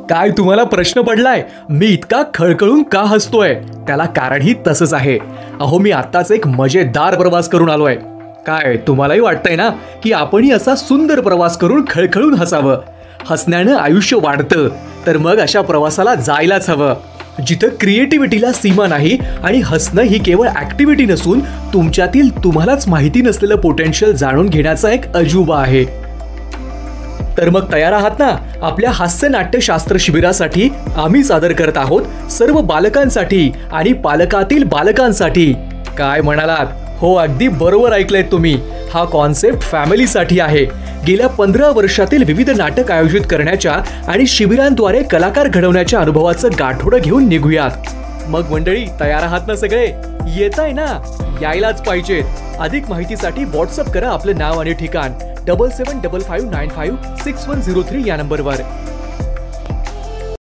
काय तुम्हाला प्रश्न पडलाय मी इतका खळखळून का हसतोय? त्याला कारणही तसंच आहे. अहो मी आत्ताच एक मजेदार प्रवास करून आलोय. काय तुम्हालाही वाटतंय ना की आपणही असा सुंदर प्रवास करून खळखळून हसावं? हसण्यानं आयुष्य वाढतं, तर मग अशा प्रवासाला जायलाच हवं जिथं क्रिएटिव्हिटीला सीमा नाही आणि हसणं ही केवळ ऍक्टिव्हिटी नसून तुमच्यातील तुम्हालाच माहिती नसलेलं पोटेन्शियल जाणून घेण्याचा एक अजुबा आहे. तर मग तयार आहात ना आपल्या हास्य नाट्यशास्त्र शिबिरासाठी? आम्ही सादर करत आहोत सर्व बालकांसाठी आणि पालकातील बालकांसाठी. काय म्हणालात? हो, अगदी बरोबर ऐकलंय तुम्ही. हा कॉन्सेप्ट फॅमिलीसाठी आहे. गेल्या 15 वर्षातील विविध नाटक आयोजित करण्याच्या आणि शिबिरांद्वारे कलाकार घडवण्याच्या अनुभवाचं गाठोडं घेऊन निघूयात. मग मंडळी तयार आहात ना सगळे? येताय ना? यायलाच पाहिजेत. अधिक माहितीसाठी व्हॉट्सअप करा आपलं नाव आणि ठिकाण 7755956103 या नंबरवर.